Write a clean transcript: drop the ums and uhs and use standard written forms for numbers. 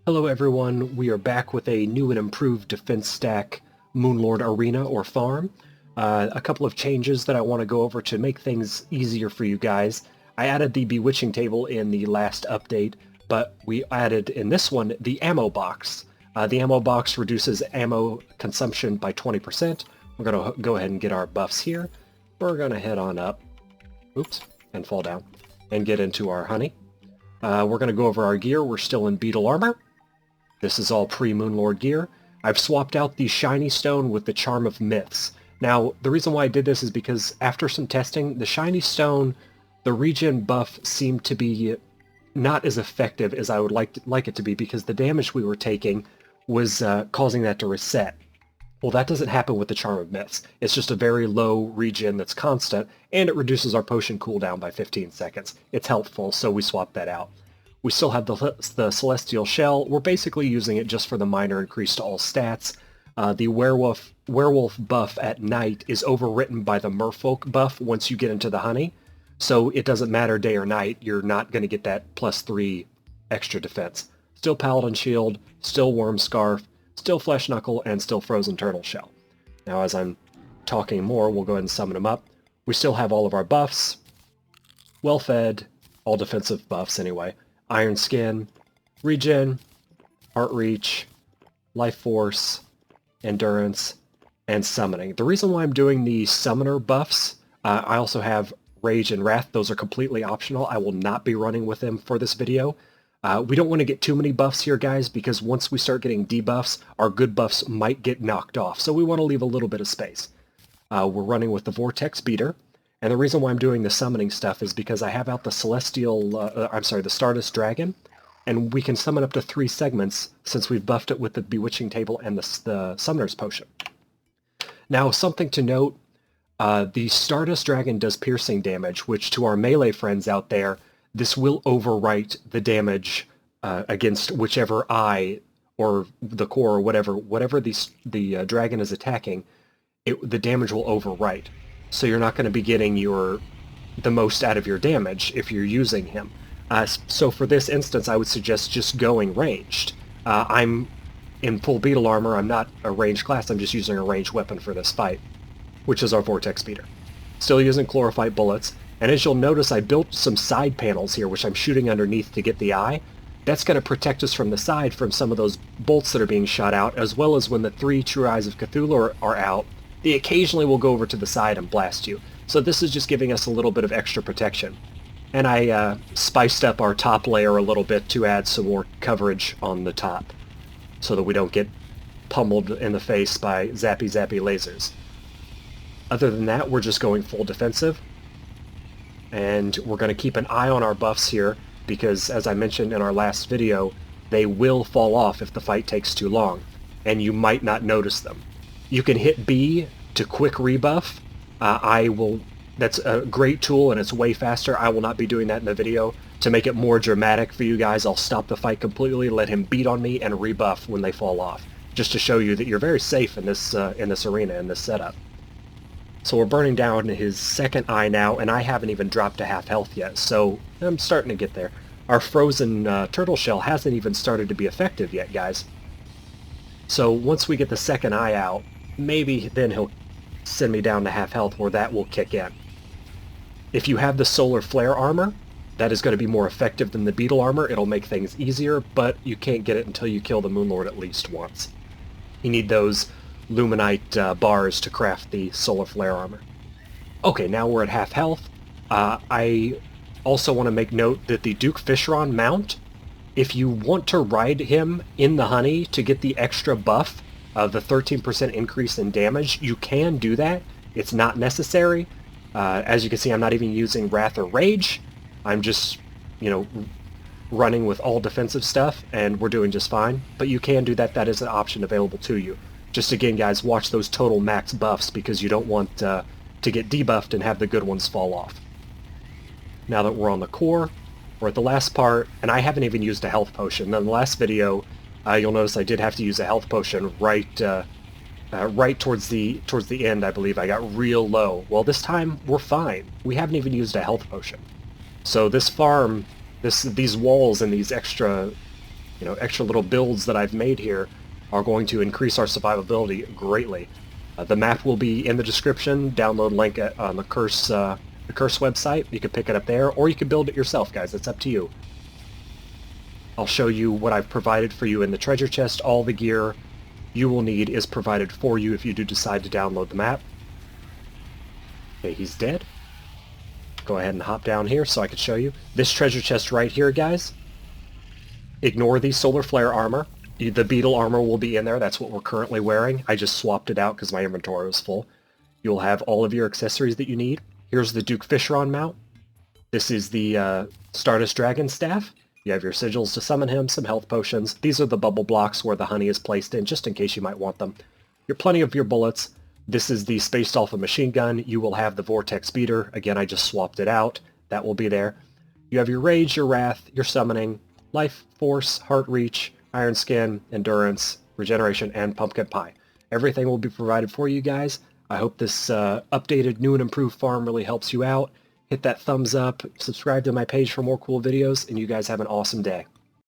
Hello everyone, we are back with a new and improved defense stack Moonlord Arena or farm. A couple of changes that I want to go over to make things easier for you guys. I added the bewitching table in the last update, but we added in this one the ammo box. The ammo box reduces ammo consumption by 20%. We're going to go ahead and get our buffs here. We're going to head on up, oops, and fall down, and get into our honey. We're going to go over our gear. We're still in beetle armor. This is all pre-Moonlord gear. I've swapped out the shiny stone with the charm of myths. Now, the reason why I did this is because after some testing, the shiny stone, the regen buff seemed to be not as effective as I would like it to be, because the damage we were taking was causing that to reset. Well, that doesn't happen with the charm of myths. It's just a very low regen that's constant, and it reduces our potion cooldown by 15 seconds. It's helpful, so we swapped that out. We still have the Celestial Shell. We're basically using it just for the minor increase to all stats. The werewolf buff at night is overwritten by the merfolk buff once you get into the honey. So it doesn't matter day or night, you're not going to get that +3 extra defense. Still Paladin Shield, still Worm Scarf, still Flesh Knuckle, and still Frozen Turtle Shell. Now as I'm talking more, we'll go ahead and summon them up. We still have all of our buffs. Well fed, all defensive buffs anyway. Iron Skin, Regen, Heart Reach, Life Force, Endurance, and Summoning. The reason why I'm doing the Summoner buffs, I also have Rage and Wrath. Those are completely optional. I will not be running with them for this video. We don't want to get too many buffs here, guys, because once we start getting debuffs, our good buffs might get knocked off. So we want to leave a little bit of space. We're running with the Vortex Beater. And the reason why I'm doing the summoning stuff is because I have out the the Stardust Dragon, and we can summon up to 3 segments since we've buffed it with the Bewitching Table and the Summoner's Potion. Now, something to note, the Stardust Dragon does piercing damage, which to our melee friends out there, this will overwrite the damage against whichever eye or the core or whatever the dragon is attacking, the damage will overwrite. So you're not going to be getting the most out of your damage if you're using him. So for this instance, I would suggest just going ranged. I'm in full beetle armor. I'm not a ranged class. I'm just using a ranged weapon for this fight, which is our Vortex Beater. Still using Chlorophyte bullets. And as you'll notice, I built some side panels here, which I'm shooting underneath to get the eye. That's going to protect us from the side from some of those bolts that are being shot out, as well as when the 3 True Eyes of Cthulhu are out, they occasionally will go over to the side and blast you. So this is just giving us a little bit of extra protection. And I spiced up our top layer a little bit to add some more coverage on the top, so that we don't get pummeled in the face by zappy lasers. Other than that, we're just going full defensive. And we're going to keep an eye on our buffs here, because as I mentioned in our last video, they will fall off if the fight takes too long, and you might not notice them. You can hit B to quick rebuff. That's a great tool and it's way faster. I will not be doing that in the video. To make it more dramatic for you guys, I'll stop the fight completely, let him beat on me, and rebuff when they fall off, just to show you that you're very safe in this arena, in this setup. So we're burning down his second eye now, and I haven't even dropped to half health yet, so I'm starting to get there. Our frozen turtle shell hasn't even started to be effective yet, guys. So once we get the second eye out, maybe then he'll send me down to half health, where that will kick in. If you have the solar flare armor, that is going to be more effective than the beetle armor. It'll make things easier, but you can't get it until you kill the Moonlord at least once. You need those Luminite bars to craft the solar flare armor. Okay, now we're at half health. I also want to make note that the Duke Fishron mount, if you want to ride him in the honey to get the extra buff of the 13% increase in damage, you can do that. It's not necessary. As you can see, I'm not even using Wrath or Rage. I'm just, running with all defensive stuff, and we're doing just fine. But you can do that. That is an option available to you. Just again, guys, watch those total max buffs, because you don't want to get debuffed and have the good ones fall off. Now that we're on the core, we're at the last part, and I haven't even used a health potion. In the last video, you'll notice I did have to use a health potion right towards the end. I believe I got real low. Well, this time we're fine. We haven't even used a health potion. So this farm, these walls and these extra extra little builds that I've made here are going to increase our survivability greatly. The map will be in the description. Download link on the Curse website. You can pick it up there, or you can build it yourself, guys. It's up to you. I'll show you what I've provided for you in the treasure chest. All the gear you will need is provided for you if you do decide to download the map. Okay, he's dead. Go ahead and hop down here so I can show you. This treasure chest right here, guys. Ignore the solar flare armor. The beetle armor will be in there. That's what we're currently wearing. I just swapped it out because my inventory was full. You'll have all of your accessories that you need. Here's the Duke Fisheron mount. This is the Stardust Dragon staff. You have your sigils to summon him, some health potions. These are the bubble blocks where the honey is placed in, just in case you might want them. You're plenty of your bullets. This is the Space Dolphin machine gun. You will have the Vortex Beater. Again, I just swapped it out. That will be there. You have your Rage, your Wrath, your Summoning, Life Force, Heart Reach, Iron Skin, Endurance, Regeneration, and Pumpkin Pie. Everything will be provided for you guys. I hope this updated, new and improved farm really helps you out. Hit that thumbs up, subscribe to my page for more cool videos, and you guys have an awesome day.